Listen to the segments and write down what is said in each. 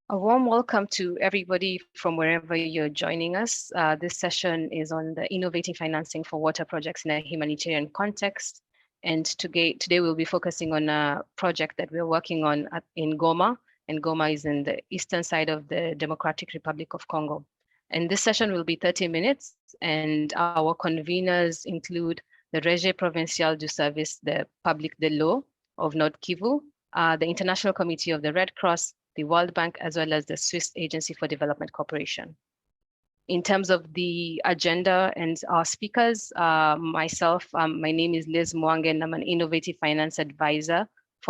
A warm welcome to everybody from wherever you're joining us. This session is on the innovating financing for water projects in a humanitarian context. And today we'll be focusing on a project that we're working on in Goma. And Goma is in the eastern side of the Democratic Republic of Congo. And this session will be 30 minutes. And our conveners include the Régie Provinciale du Service de Public de l'Eau of North Kivu, the International Committee of the Red Cross, the World Bank, as well as the Swiss Agency for Development Cooperation. In terms of the agenda and our speakers, myself, my name is Liz Mwange, and I'm an Innovative Finance Advisor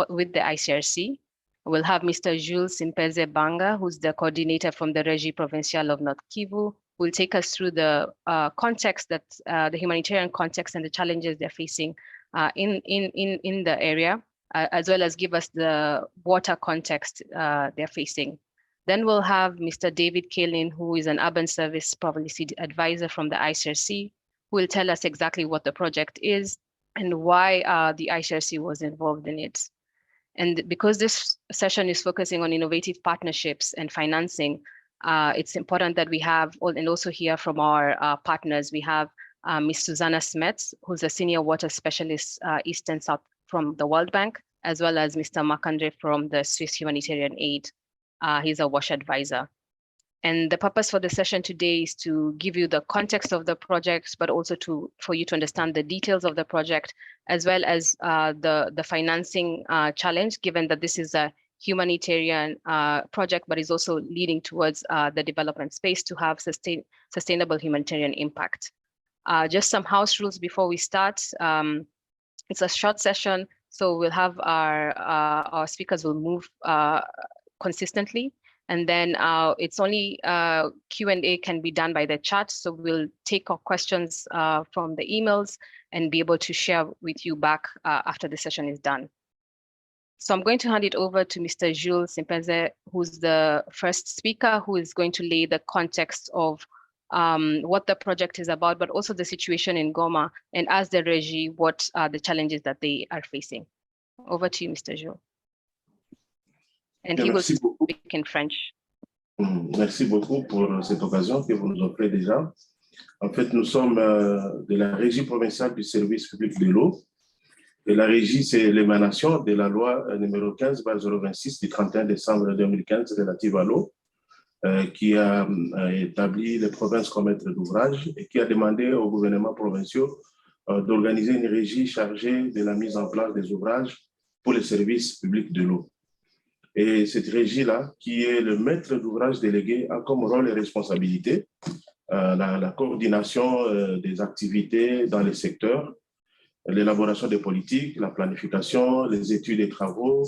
with the ICRC. We'll have Mr. Jules Simpeze Banga, who's the coordinator from the Régie Provinciale of North Kivu, who will take us through the context that the humanitarian context and the challenges they're facing in the area, as well as give us the water context they're facing. Then we'll have Mr. David Kalin, who is an urban service policy advisor from the ICRC, who will tell us exactly what the project is and why the ICRC was involved in it. And because this session is focusing on innovative partnerships and financing, it's important that we have, and also hear from our partners. We have Ms. Susanna Smets, who's a senior water specialist, East and South from the World Bank, as well as Mr. Makandre from the Swiss Humanitarian Aid. He's a WASH advisor. And the purpose for the session today is to give you the context of the project, but also for you to understand the details of the project, as well as the financing challenge, given that this is a humanitarian project, but is also leading towards the development space to have sustainable humanitarian impact. Just some house rules before we start. It's a short session, so we'll have our speakers will move consistently. And then it's only Q&A can be done by the chat. So we'll take our questions from the emails and be able to share with you back after the session is done. So I'm going to hand it over to Mr. Jules Simpeze, who's the first speaker, who is going to lay the context of what the project is about, but also the situation in Goma, and as the Régie, what are the challenges that they are facing. Over to you, Mr. Jules. And he will speak in French. Merci beaucoup pour cette occasion que vous nous offrez déjà. En fait, nous sommes de la Régie provinciale du service public de l'eau. Et la Régie, c'est l'émanation de la loi numéro 15/026 du 31 décembre 2015 relative à l'eau, qui a établi les provinces comme maîtres d'ouvrage et qui a demandé aux gouvernements provinciaux d'organiser une régie chargée de la mise en place des ouvrages pour les services publics de l'eau. Et cette régie-là, qui est le maître d'ouvrage délégué, a comme rôle et responsabilité la coordination des activités dans les secteurs, l'élaboration des politiques, la planification, les études et travaux,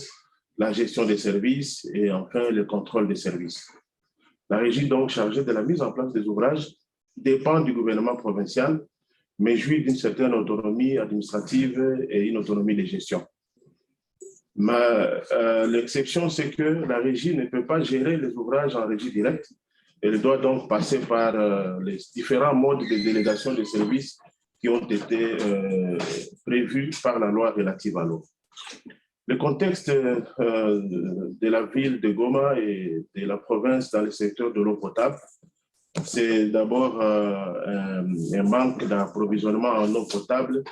la gestion des services et enfin le contrôle des services. La régie donc chargée de la mise en place des ouvrages dépend du gouvernement provincial, mais jouit d'une certaine autonomie administrative et une autonomie de gestion. L'exception, c'est que la régie ne peut pas gérer les ouvrages en régie directe. Elle doit donc passer par les différents modes de délégation de services qui ont été prévus par la loi relative à l'eau. Le contexte de la ville de Goma et de la province dans le secteur de l'eau potable, c'est d'abord un manque d'approvisionnement en eau potable,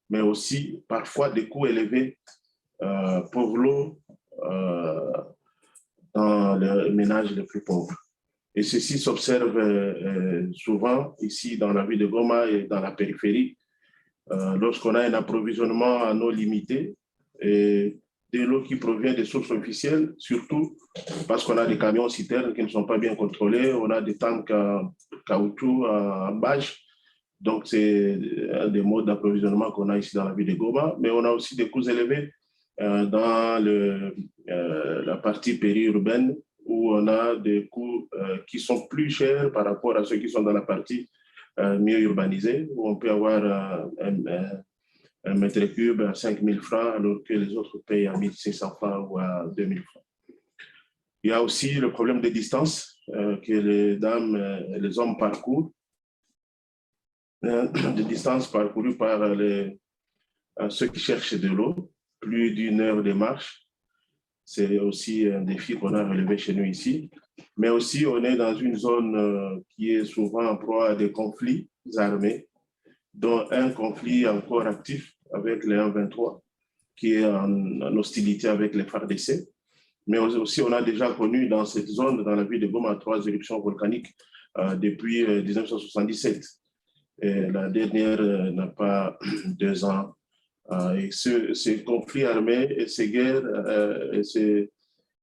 mais aussi parfois des coûts élevés pour l'eau dans les ménages les plus pauvres. Et ceci s'observe souvent ici dans la ville de Goma et dans la périphérie, lorsqu'on a un approvisionnement en eau limité et de l'eau qui provient des sources officielles, surtout parce qu'on a des camions citernes qui ne sont pas bien contrôlés, on a des tanks en caoutchouc, en bâche. Donc, c'est un des modes d'approvisionnement qu'on a ici dans la ville de Goma, mais on a aussi des coûts élevés dans la partie périurbaine où on a des coûts qui sont plus chers par rapport à ceux qui sont dans la partie mieux urbanisée, où on peut avoir un mètre cube à 5 000 francs alors que les autres payent à 1 600 francs ou à 2 000 francs. Il y a aussi le problème des distances que les dames et les hommes parcourent, des distances parcourues par ceux qui cherchent de l'eau, plus d'1 heure de marche. C'est aussi un défi qu'on a relevé chez nous ici. Mais aussi, on est dans une zone qui est souvent en proie à des conflits armés, dont un conflit encore actif avec les 1-23, qui est en hostilité avec les FARDC. Mais aussi, on a déjà connu dans cette zone, dans la ville de Goma, 3 éruptions volcaniques depuis 1977. Et la dernière n'a pas 2 ans. Et ces conflits armés et ces guerres et ces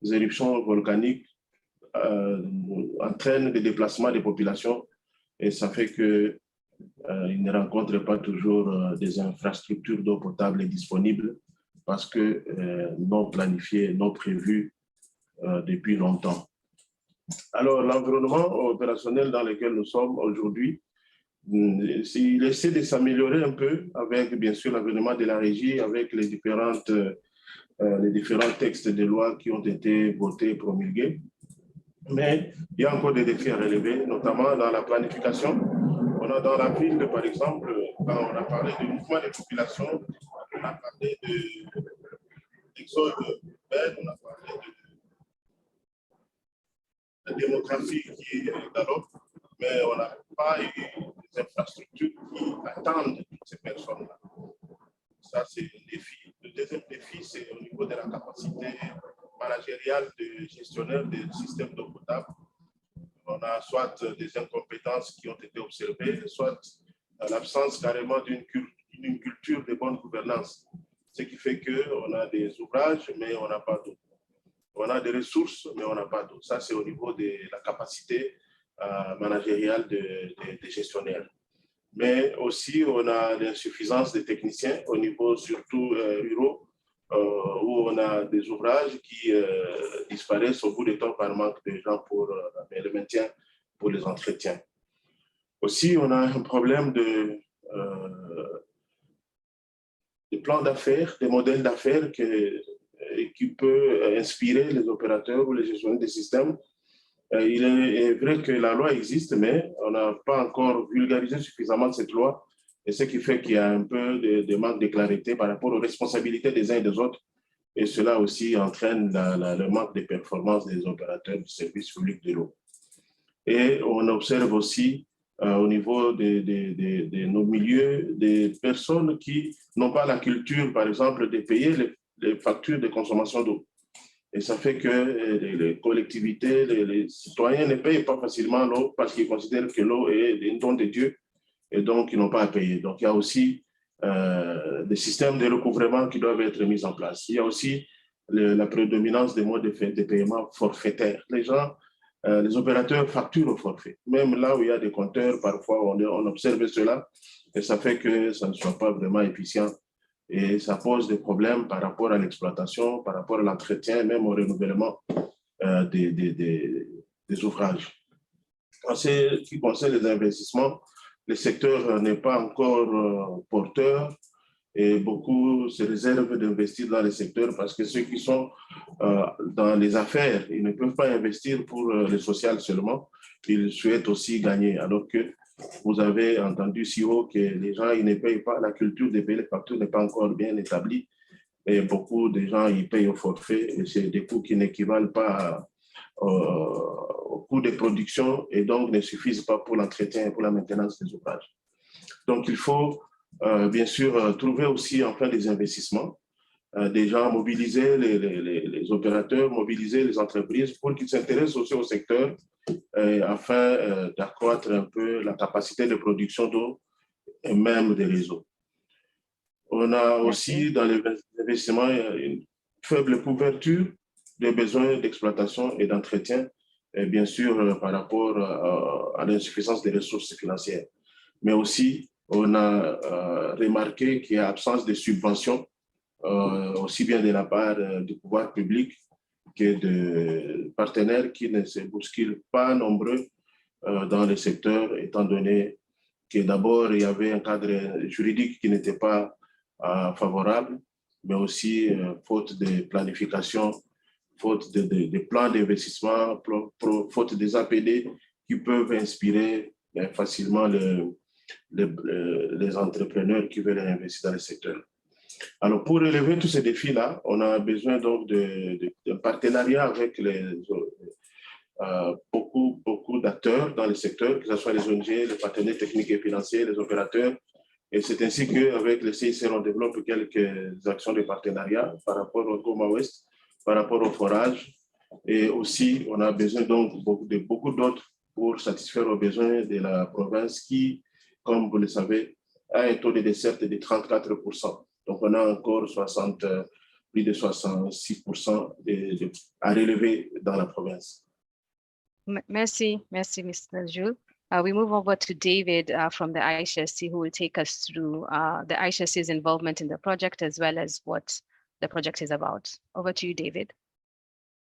éruptions volcaniques entraînent des déplacements des populations et ça fait qu'ils ne rencontrent pas toujours des infrastructures d'eau potable disponibles parce que non planifiées, non prévues depuis longtemps. Alors, l'environnement opérationnel dans lequel nous sommes aujourd'hui, il essaie de s'améliorer un peu avec, bien sûr, l'avènement de la régie, avec les différents textes de loi qui ont été votés et promulgués. Mais il y a encore des défis à relever, notamment dans la planification. On a dans la ville, par exemple, quand on a parlé de mouvement des populations, on a parlé d'exode urbaine, on a parlé de démographie qui galope, mais on n'a pas eu des infrastructures qui attendent toutes ces personnes-là. Ça, c'est un défi. Le deuxième défi, c'est au niveau de la capacité managériale des gestionnaires des systèmes d'eau potable. On a soit des incompétences qui ont été observées, soit l'absence carrément d'une culture de bonne gouvernance. Ce qui fait qu'on a des ouvrages, mais on n'a pas d'eau. On a des ressources, mais on n'a pas d'eau. Ça, c'est au niveau de la capacité managériale des gestionnaires. Mais aussi, on a l'insuffisance des techniciens au niveau surtout ruraux, où on a des ouvrages qui disparaissent au bout de temps par manque de gens pour le maintien, pour les entretiens. Aussi, on a un problème de plans d'affaires, des modèles d'affaires qui peut inspirer les opérateurs ou les gestionnaires des systèmes. Il est vrai que la loi existe, mais on n'a pas encore vulgarisé suffisamment cette loi, et ce qui fait qu'il y a un peu de manque de clarité par rapport aux responsabilités des uns et des autres, et cela aussi entraîne le manque de performance des opérateurs du service public de l'eau. Et on observe aussi au niveau de nos milieux des personnes qui n'ont pas la culture, par exemple, de payer les factures de consommation d'eau. Et ça fait que les collectivités, les citoyens ne payent pas facilement l'eau parce qu'ils considèrent que l'eau est un don de Dieu et donc ils n'ont pas à payer. Donc il y a aussi des systèmes de recouvrement qui doivent être mis en place. Il y a aussi la prédominance des modes de paiement forfaitaires. Les gens, les opérateurs facturent au forfait. Même là où il y a des compteurs, parfois on observe cela et ça fait que ça ne soit pas vraiment efficient. Et ça pose des problèmes par rapport à l'exploitation, par rapport à l'entretien, même au renouvellement des ouvrages. En ce qui concerne les investissements, le secteur n'est pas encore porteur et beaucoup se réservent d'investir dans le secteur parce que ceux qui sont dans les affaires, ils ne peuvent pas investir pour le social seulement, ils souhaitent aussi gagner, alors que vous avez entendu si haut que les gens ils ne payent pas, la culture de payer les factures n'est pas encore bien établie et beaucoup de gens ils payent au forfait et c'est des coûts qui n'équivalent pas au coût de production et donc ne suffisent pas pour l'entretien et pour la maintenance des ouvrages. Donc il faut bien sûr trouver aussi enfin des investissements, des gens mobiliser les opérateurs, mobiliser les entreprises pour qu'ils s'intéressent aussi au secteur afin d'accroître un peu la capacité de production d'eau et même des réseaux. On a aussi dans les investissements une faible couverture des besoins d'exploitation et d'entretien, et bien sûr par rapport à l'insuffisance des ressources financières. Mais aussi, on a remarqué qu'il y a absence de subventions, aussi bien de la part du pouvoir public que de partenaires qui ne se bousculent pas nombreux dans le secteur, étant donné que d'abord, il y avait un cadre juridique qui n'était pas favorable, mais aussi faute de planification, faute de plans d'investissement, faute des APD qui peuvent inspirer facilement les entrepreneurs qui veulent investir dans le secteur. Alors, pour relever tous ces défis-là, on a besoin donc d'un partenariat avec beaucoup d'acteurs dans le secteur, que ce soit les ONG, les partenaires techniques et financiers, les opérateurs. Et c'est ainsi qu'avec le CICR, on développe quelques actions de partenariat par rapport au Goma Ouest, par rapport au forage. Et aussi, on a besoin donc de beaucoup d'autres pour satisfaire aux besoins de la province qui, comme vous le savez, a un taux de desserte de 34%. Donc, on a encore plus de 66% à relever dans la province. Merci, Mr. Jules. We move over to David from the ICRC, who will take us through the ICRC's involvement in the project, as well as what the project is about. Over to you, David.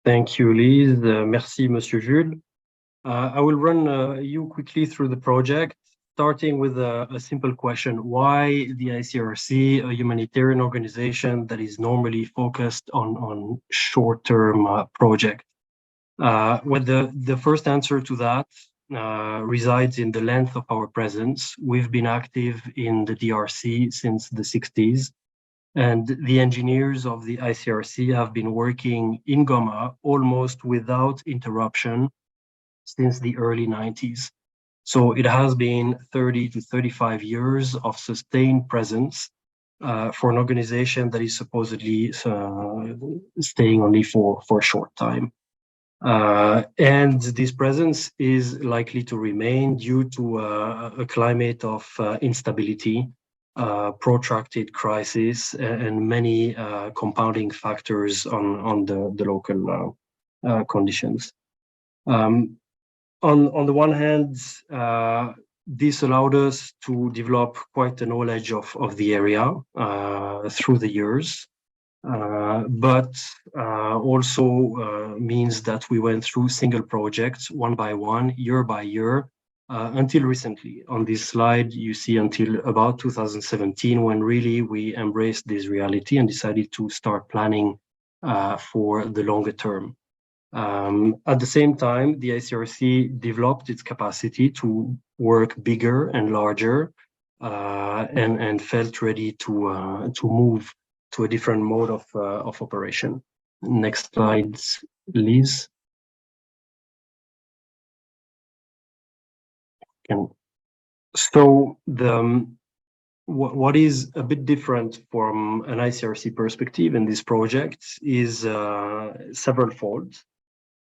Thank you, Liz. Merci, Monsieur Jules. I will run you quickly through the project, starting with a simple question. Why the ICRC, a humanitarian organization that is normally focused on short-term projects? Well, the first answer to that resides in the length of our presence. We've been active in the DRC since the 60s, and the engineers of the ICRC have been working in Goma almost without interruption since the early 90s. So it has been 30 to 35 years of sustained presence for an organization that is supposedly staying only for a short time. And this presence is likely to remain due to a climate of instability, protracted crisis, and many compounding factors on the local conditions. On the one hand, this allowed us to develop quite a knowledge of the area through the years. But also means that we went through single projects one by one, year by year, until recently. On this slide, you see until about 2017, when really we embraced this reality and decided to start planning for the longer term. At the same time, the ICRC developed its capacity to work bigger and larger, and felt ready to move to a different mode of operation. Next slide, Liz. So what is a bit different from an ICRC perspective in this project is several-fold.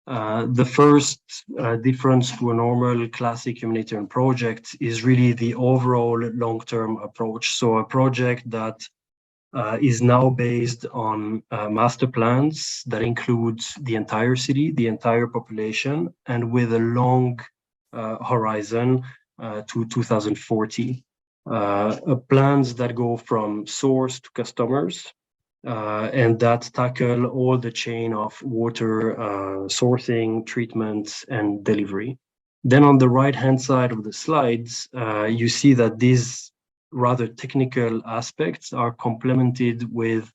The first difference to a normal classic humanitarian project is really the overall long-term approach. So a project that is now based on master plans that includes the entire city, the entire population, and with a long horizon to 2040. Plans that go from source to customers, and that tackle all the chain of water sourcing, treatment, and delivery. Then on the right-hand side of the slides, you see that these rather technical aspects are complemented with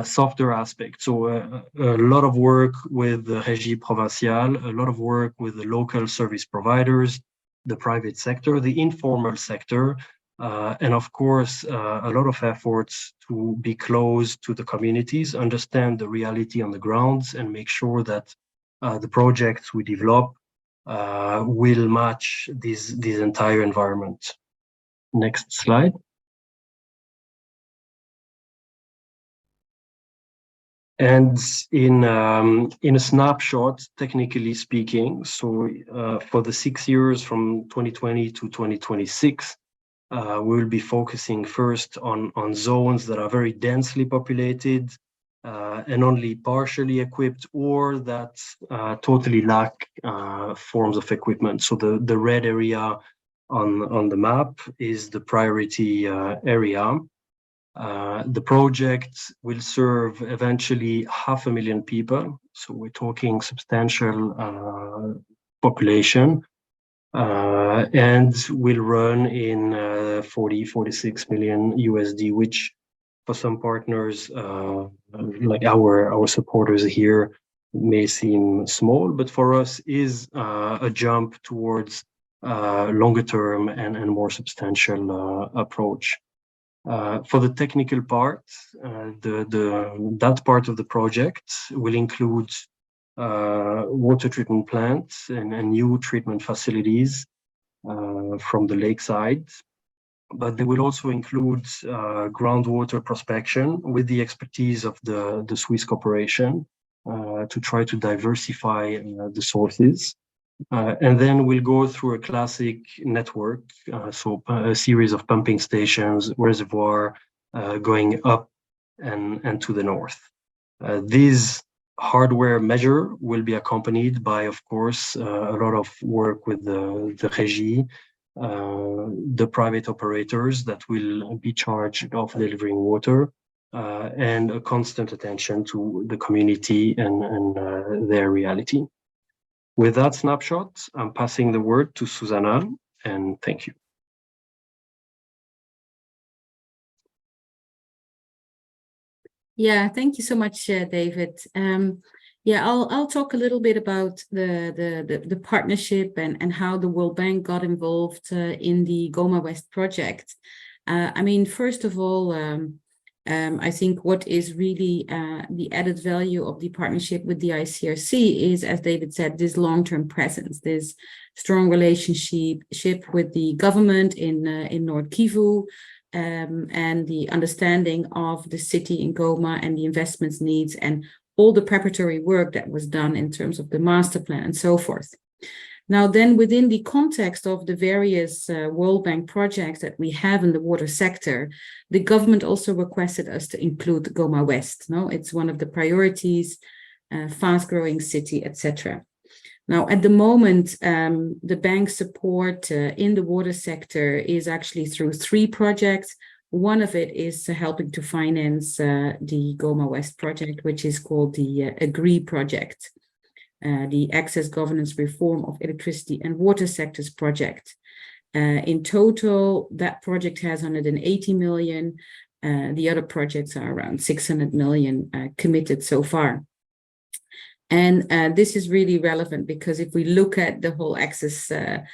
softer aspects. So a lot of work with the Régie Provinciale, a lot of work with the local service providers, the private sector, the informal sector, and of course, a lot of efforts to be close to the communities, understand the reality on the grounds, and make sure that the projects we develop will match this entire environment. Next slide. And in a snapshot, technically speaking, so for the 6 years from 2020 to 2026, we will be focusing first on zones that are very densely populated and only partially equipped, or that totally lack forms of equipment. So the red area on the map is the priority area. The project will serve eventually 500,000 people. So we're talking substantial population, and will run in 46 million USD, which for some partners, like our supporters here, may seem small, but for us is a jump towards longer term and more substantial approach. For the technical part, that part of the project will include water treatment plants and new treatment facilities from the lakeside. But they will also include groundwater prospection with the expertise of the Swiss corporation to try to diversify the sources. And then we'll go through a classic network, so a series of pumping stations, reservoir going up and to the north. This hardware measure will be accompanied by, of course, a lot of work with the régie, the private operators that will be charged of delivering water, and a constant attention to the community and their reality. With that snapshot, I'm passing the word to Susanna, and thank you. Yeah, thank you so much, David. Yeah, I'll talk a little bit about the partnership and how the World Bank got involved in the Goma West project. I mean, first of all, I think what is really the added value of the partnership with the ICRC is, as David said, this long-term presence, this strong relationship with the government in North Kivu, and the understanding of the city in Goma and the investments needs and all the preparatory work that was done in terms of the master plan and so forth. Now then, within the context of the various World Bank projects that we have in the water sector, the government also requested us to include Goma West. No, it's one of the priorities, fast-growing city, etc. Now, at the moment, the bank's support in the water sector is actually through 3 projects. One of it is helping to finance the Goma West project, which is called the AGREE project, the Access Governance Reform of Electricity and Water Sectors project. In total, that project has 180 million. The other projects are around 600 million committed so far. And this is really relevant because if we look at the whole access agenda,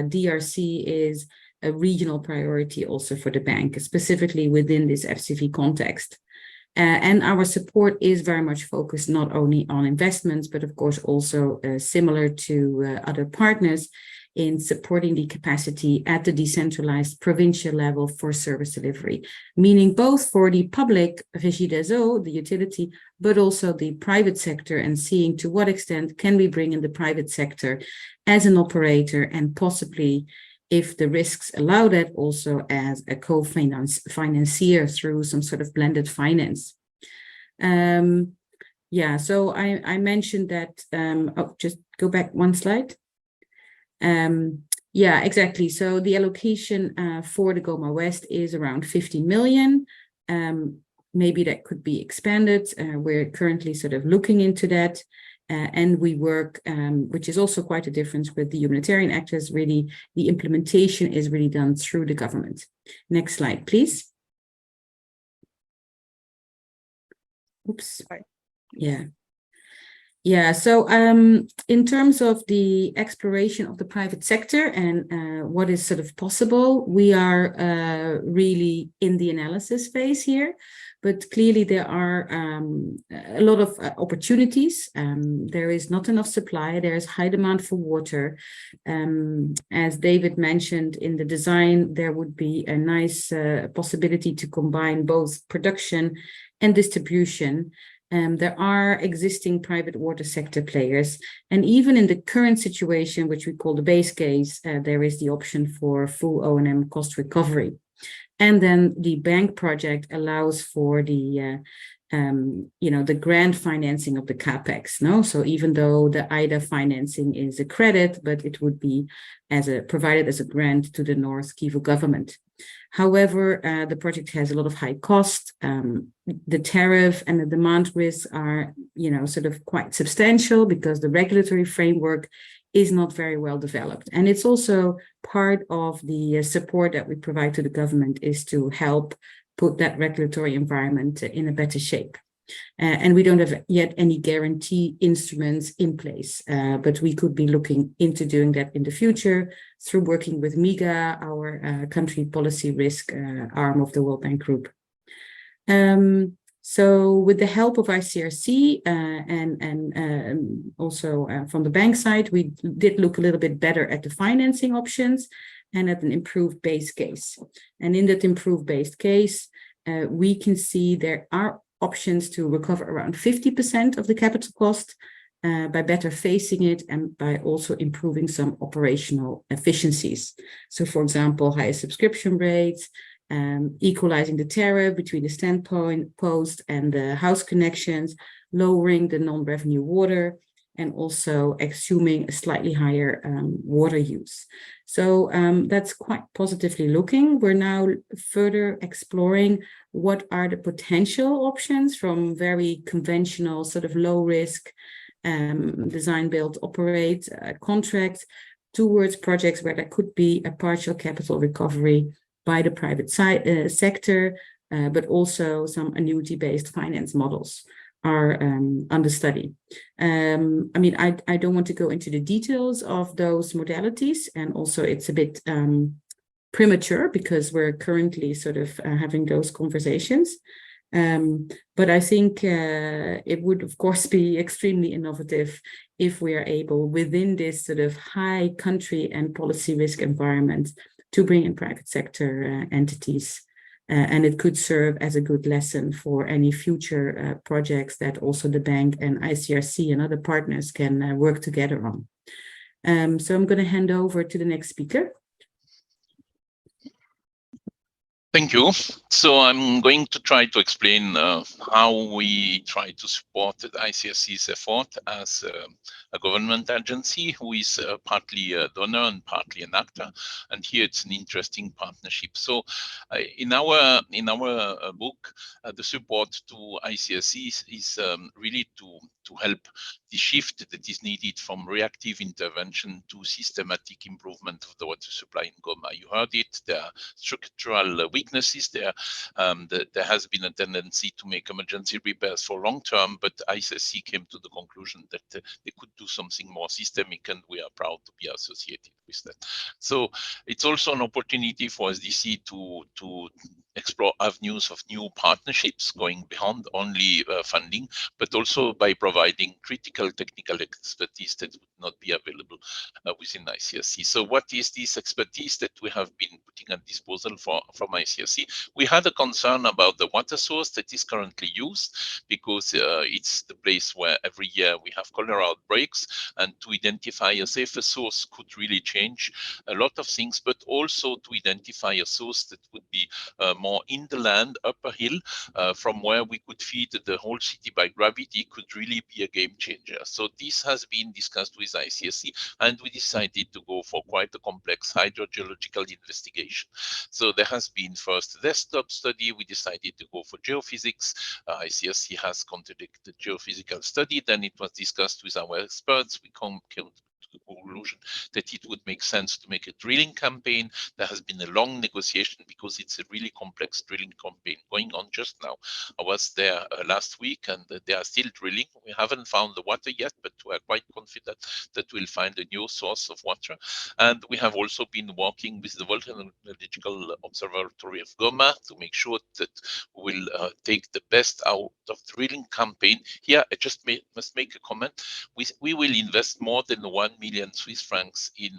DRC is a regional priority also for the bank, specifically within this FCV context. And our support is very much focused not only on investments, but of course also similar to other partners in supporting the capacity at the decentralized provincial level for service delivery, meaning both for the public, Régie des Eaux, the utility, but also the private sector, and seeing to what extent can we bring in the private sector as an operator and possibly, if the risks allow that, also as a co-financier through some sort of blended finance. Yeah, so I mentioned that, just go back one slide. Yeah, exactly. So the allocation for the Goma West is around 50 million. Maybe that could be expanded. We're currently sort of looking into that. And we work, which is also quite a difference with the humanitarian actors, really, the implementation is really done through the government. Next slide, please. Oops. Sorry. Yeah. Yeah, so in terms of the exploration of the private sector and what is sort of possible, we are really in the analysis phase here. But clearly there are a lot of opportunities. There is not enough supply. There is high demand for water. As David mentioned in the design, there would be a nice possibility to combine both production and distribution. There are existing private water sector players. And even in the current situation, which we call the base case, there is the option for full O&M cost recovery. And then the bank project allows for the, the grant financing of the capex. No, so even though the IDA financing is a credit, but it would be provided as a grant to the North Kivu government. However, the project has a lot of high cost. The tariff and the demand risks are, sort of quite substantial because the regulatory framework is not very well developed. And it's also part of the support that we provide to the government is to help put that regulatory environment in a better shape. And we don't have yet any guarantee instruments in place, but we could be looking into doing that in the future through working with MIGA, our country policy risk arm of the World Bank Group. So with the help of ICRC and also from the bank side, we did look a little bit better at the financing options and at an improved base case. And in that improved base case, we can see there are options to recover around 50% of the capital cost by better phasing it and by also improving some operational efficiencies. So for example, higher subscription rates, equalizing the tariff between the standpoint post and the house connections, lowering the non-revenue water, and also assuming a slightly higher water use. So that's quite positively looking. We're now further exploring what are the potential options from very conventional sort of low risk design, build, operate contract towards projects where there could be a partial capital recovery by the private sector, but also some annuity-based finance models are under study. I mean, I don't want to go into the details of those modalities, and also it's a bit premature because we're currently sort of having those conversations. But I think it would, of course, be extremely innovative if we are able, within this sort of high country and policy risk environment, to bring in private sector entities. And it could serve as a good lesson for any future projects that also the bank and ICRC and other partners can work together on. So I'm going to hand over to the next speaker. Thank you. So I'm going to try to explain how we try to support the ICRC's effort as a government agency who is partly a donor and partly an actor. And here it's an interesting partnership. So in our book, the support to ICRC is really to help the shift that is needed from reactive intervention to systematic improvement of the water supply in Goma. You heard it, there are structural weaknesses there. There has been a tendency to make emergency repairs for long term, but ICRC came to the conclusion that they could do something more systemic, and we are proud to be associated with that. So it's also an opportunity for SDC to explore avenues of new partnerships going beyond only funding, but also by providing critical technical expertise that would not be available within ICRC. So what is this expertise that we have been putting at disposal from ICRC? We had a concern about the water source that is currently used, because it's the place where every year we have cholera outbreaks, and to identify a safer source could really change a lot of things, but also to identify a source that would be more in the land, up a hill, from where we could feed the whole city by gravity, could really be a game changer. So this has been discussed with ICRC, and we decided to go for quite a complex hydrogeological investigation. So there has been first a desktop study. We decided to go for geophysics. ICRC has conducted the geophysical study. Then it was discussed with our experts. We came to the conclusion that it would make sense to make a drilling campaign. There has been a long negotiation because it's a really complex drilling campaign going on just now. I was there last week, and they are still drilling. We haven't found the water yet, but we are quite confident that we'll find a new source of water. And we have also been working with the Volcanological Observatory of Goma to make sure that we'll take the best out of the drilling campaign. Here, I just must make a comment. We will invest more than 1 million Swiss francs in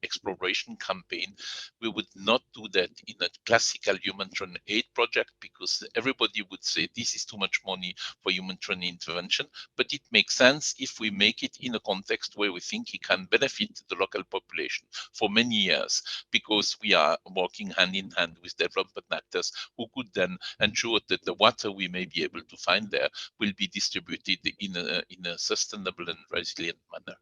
exploration campaign. We would not do that in a classical humanitarian aid project, because everybody would say this is too much money for humanitarian intervention. But it makes sense if we make it in a context where we think it can benefit the local population for many years, because we are working hand in hand with development actors who could then ensure that the water we may be able to find there will be distributed in a sustainable and resilient manner.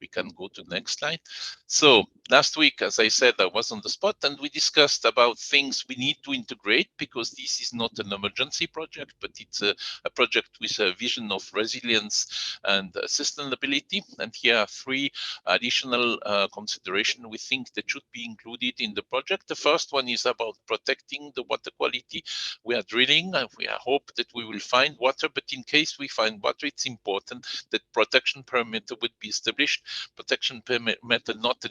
We can go to the next slide. So last week, as I said, I was on the spot and we discussed about things we need to integrate, because this is not an emergency project, but it's a project with a vision of resilience and sustainability. And here are three additional considerations we think that should be included in the project. The first one is about protecting the water quality. We are drilling and we hope that we will find water, but in case we find water, it's important that protection perimeter would be established. Protection perimeter, not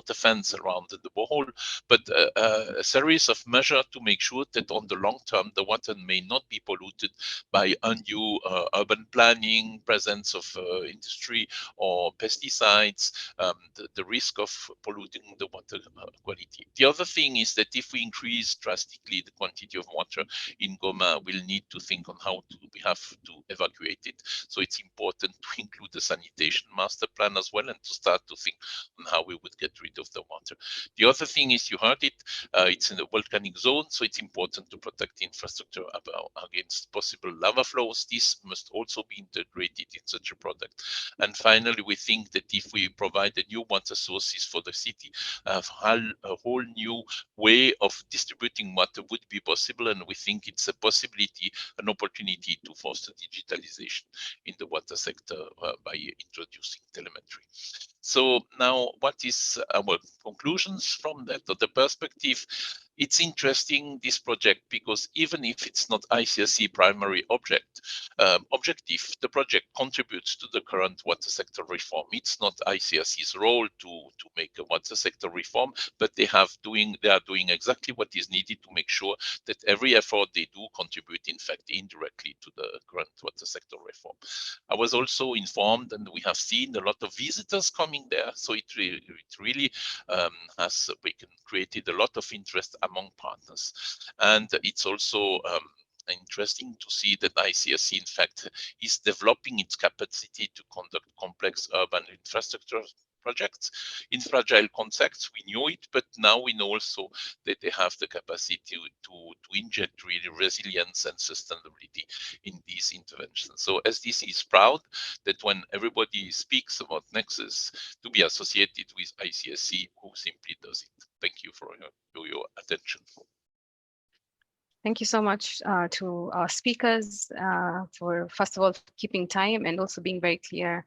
a fence around the borehole, but a series of measures to make sure that on the long term, the water may not be polluted by undue urban planning, presence of industry or pesticides, the risk of polluting the water quality. The other thing is that if we increase drastically the quantity of water in Goma, we'll need to think on how we have to evacuate it. So it's important to include the sanitation master plan as well, and to start to think on how we would get rid of the water. The other thing is, you heard it, it's in a volcanic zone, so it's important to protect the infrastructure against possible lava flows. This must also be integrated in such a product. And finally, we think that if we provide the new water sources for the city, a whole new way of distributing water would be possible, and we think it's a possibility, an opportunity to foster digitalization in the water sector by introducing telemetry. So now, what is our conclusions from that? Or the perspective? It's interesting, this project, because even if it's not ICRC primary objective, the project contributes to the current water sector reform. It's not ICRC's role to make a water sector reform, but they are doing exactly what is needed to make sure that every effort they do contribute, in fact, indirectly to the current water sector reform. I was also informed, and we have seen a lot of visitors coming there, so it really has created a lot of interest among partners. And it's also interesting to see that ICRC, in fact, is developing its capacity to conduct complex urban infrastructure projects in fragile contexts. We knew it, but now we know also that they have the capacity to inject really resilience and sustainability in these interventions. So SDC is proud that when everybody speaks about Nexus, to be associated with ICRC, who simply does it. Thank you for your attention. Thank you so much to our speakers for, first of all, keeping time and also being very clear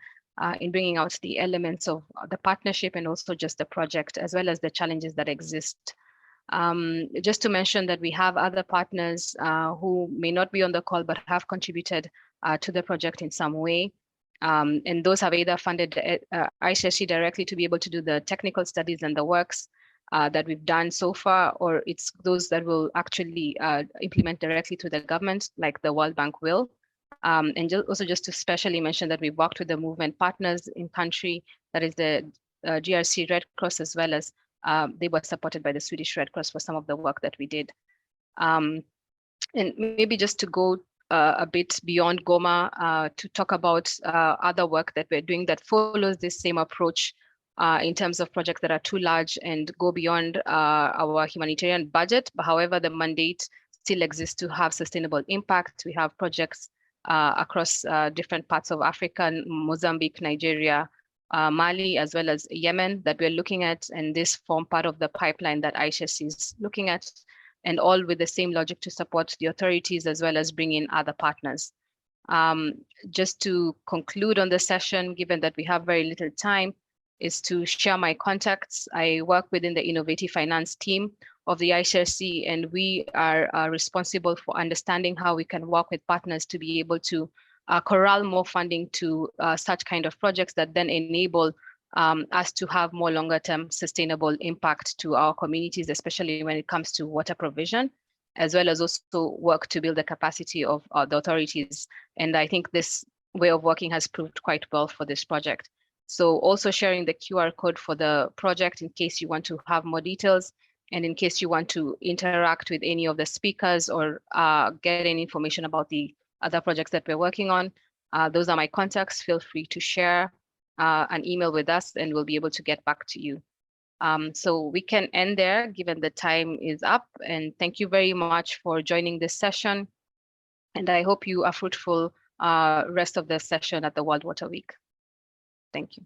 in bringing out the elements of the partnership and also just the project, as well as the challenges that exist. Just to mention that we have other partners who may not be on the call, but have contributed to the project in some way. And those have either funded ICRC directly to be able to do the technical studies and the works that we've done so far, or it's those that will actually implement directly to the government, like the World Bank will. And also just to specially mention that we've worked with the movement partners in country, that is the GRC Red Cross, as well as they were supported by the Swedish Red Cross for some of the work that we did. And maybe just to go a bit beyond Goma to talk about other work that we're doing that follows this same approach in terms of projects that are too large and go beyond our humanitarian budget. But however, the mandate still exists to have sustainable impact. We have projects across different parts of Africa, Mozambique, Nigeria, Mali, as well as Yemen that we're looking at. And this form part of the pipeline that ICRC is looking at, and all with the same logic to support the authorities as well as bring in other partners. Just to conclude on the session, given that we have very little time, is to share my contacts. I work within the innovative finance team of the ICRC, and we are responsible for understanding how we can work with partners to be able to corral more funding to such kind of projects that then enable us to have more longer term sustainable impact to our communities, especially when it comes to water provision, as well as also work to build the capacity of the authorities. And I think this way of working has proved quite well for this project. So also sharing the QR code for the project in case you want to have more details, and in case you want to interact with any of the speakers or get any information about the other projects that we're working on. Those are my contacts. Feel free to share an email with us and we'll be able to get back to you. So we can end there given the time is up, and thank you very much for joining this session. And I hope you are fruitful rest of the session at the World Water Week. Thank you.